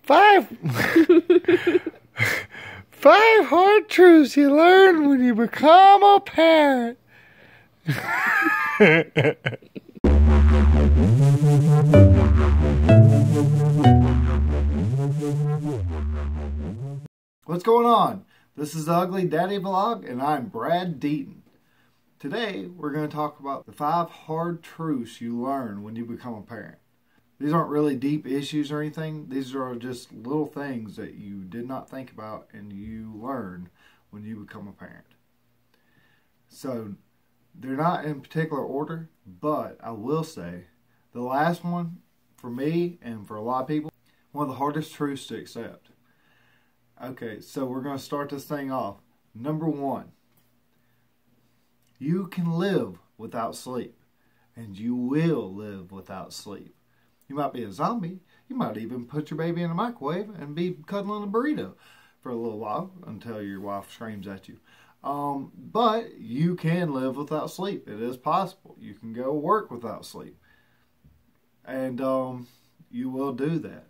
Five. Five hard truths you learn when you become a parent. What's going on? This is the Ugly Daddy Vlog, and I'm Brad Deaton. Today, we're going to talk about the 5 hard truths you learn when you become a parent. These aren't really deep issues or anything. These are just little things that you did not think about and you learn when you become a parent. So, they're not in particular order, but I will say the last one, for me and for a lot of people, one of the hardest truths to accept. Okay, so we're going to start this thing off. Number 1, you can live without sleep, and you will live without sleep. You might be a zombie. You might even put your baby in a microwave and be cuddling a burrito for a little while until your wife screams at you. But you can live without sleep. It is possible. You can go work without sleep. And you will do that.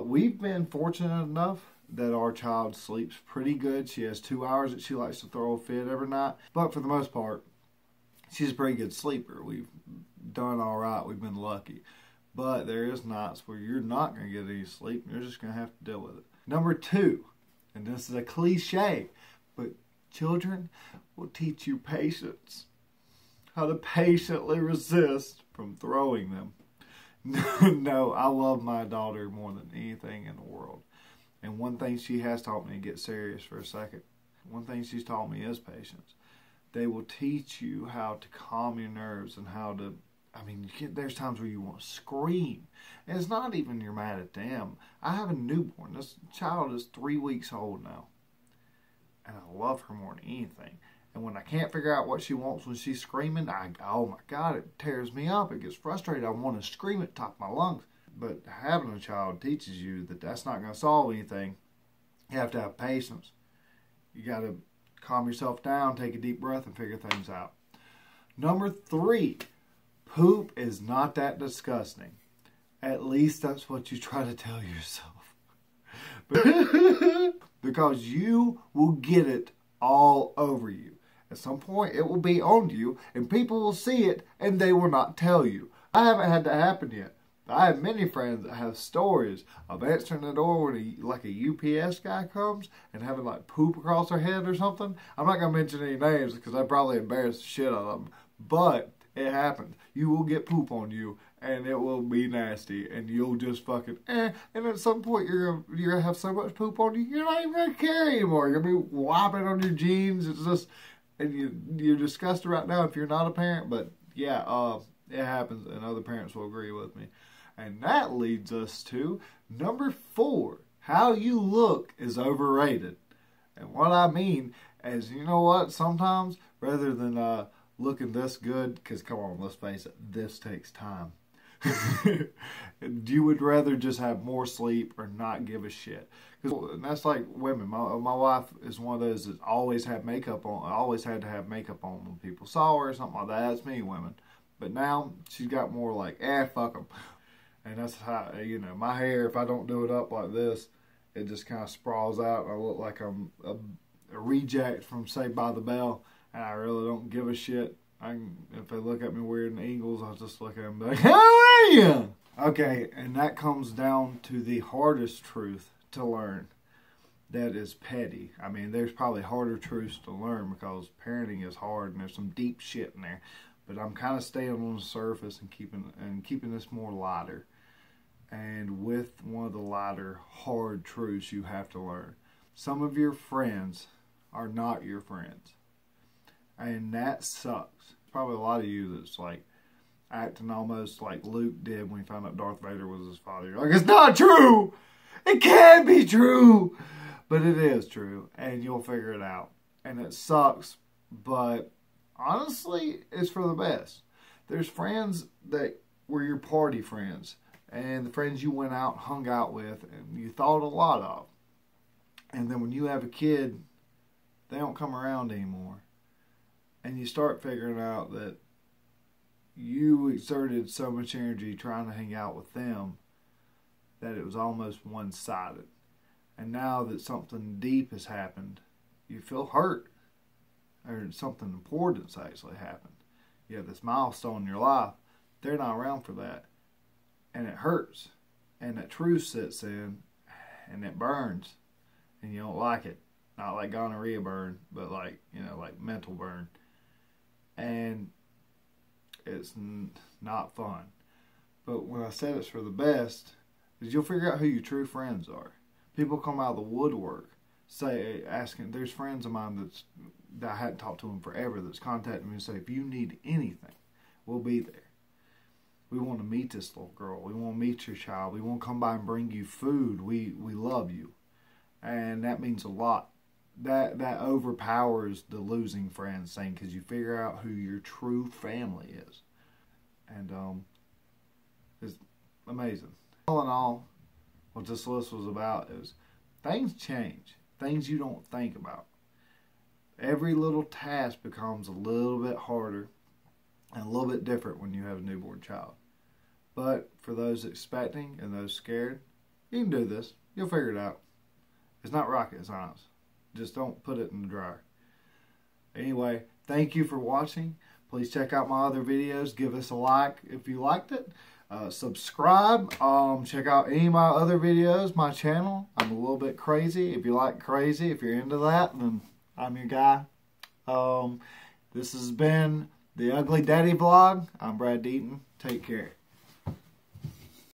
We've been fortunate enough that our child sleeps pretty good. She has 2 hours that she likes to throw a fit every night. But for the most part, she's a pretty good sleeper. We've done all right. We've been lucky. But there is nights where you're not going to get any sleep. You're just going to have to deal with it. Number 2, and this is a cliche, but children will teach you patience. How to patiently resist from throwing them. No, I love my daughter more than anything in the world. And one thing she has taught me, to get serious for a second, one thing she's taught me is patience. They will teach you how to calm your nerves and how to, there's times where you want to scream. And it's not even you're mad at them. I have a newborn. This child is 3 weeks old now. And I love her more than anything. And when I can't figure out what she wants when she's screaming, oh my God, it tears me up. It gets frustrated. I want to scream at the top of my lungs. But having a child teaches you that that's not going to solve anything. You have to have patience. You got to calm yourself down, take a deep breath, and figure things out. Number 3, poop is not that disgusting. At least that's what you try to tell yourself. Because you will get it all over you. At some point, it will be on you, and people will see it, and they will not tell you. I haven't had that happen yet. I have many friends that have stories of answering the door when a UPS guy comes and having like poop across their head or something. I'm not going to mention any names because I probably embarrass the shit out of them. But it happens. You will get poop on you and it will be nasty and you'll just fucking And at some point you're gonna have so much poop on you, you're not even going to care anymore. You're going to be wiping on your jeans. It's just, and you're disgusted right now if you're not a parent. But yeah, it happens and other parents will agree with me. And that leads us to number 4. How you look is overrated. And what I mean is, you know what? Sometimes, rather than looking this good, because come on, let's face it, this takes time. You would rather just have more sleep or not give a shit. And that's like women. My wife is one of those that always had makeup on. Always had to have makeup on when people saw her or something like that. That's me, women. But now she's got more like, fuck them. And that's how, my hair, if I don't do it up like this, it just kind of sprawls out. I look like I'm a reject from Saved by the Bell. And I really don't give a shit. If they look at me weird and angles, I'll just look at them like, how are you? Okay, and that comes down to the hardest truth to learn. That is petty. There's probably harder truths to learn because parenting is hard and there's some deep shit in there. But I'm kind of staying on the surface and keeping this more lighter. And with one of the lighter, hard truths you have to learn. Some of your friends are not your friends. And that sucks. Probably a lot of you that's like acting almost like Luke did when he found out Darth Vader was his father. You're like, it's not true! It can't be true! But it is true. And you'll figure it out. And it sucks, but honestly, it's for the best. There's friends that were your party friends. And the friends you went out, hung out with, and you thought a lot of. And then when you have a kid, they don't come around anymore. And you start figuring out that you exerted so much energy trying to hang out with them that it was almost one-sided. And now that something deep has happened, you feel hurt, or something important's actually happened. You have this milestone in your life, they're not around for that. And it hurts. And that truth sets in, and it burns. And you don't like it. Not like gonorrhea burn, but like, like mental burn. And it's not fun. But when I said it's for the best, is you'll figure out who your true friends are. People come out of the woodwork, asking. There's friends of mine that I hadn't talked to in forever that's contacting me and say, if you need anything, we'll be there. We want to meet this little girl. We want to meet your child. We want to come by and bring you food. We love you. And that means a lot. That overpowers the losing friends thing, because you figure out who your true family is. And it's amazing. All in all, what this list was about is things change. Things you don't think about. Every little task becomes a little bit harder and a little bit different when you have a newborn child. But for those expecting and those scared, you can do this. You'll figure it out. It's not rocket science. Just don't put it in the dryer. Anyway, thank you for watching. Please check out my other videos. Give us a like if you liked it. Subscribe. Check out any of my other videos, my channel. I'm a little bit crazy. If you like crazy, if you're into that, then I'm your guy. This has been the Ugly Daddy Vlog. I'm Brad Deaton. Take care.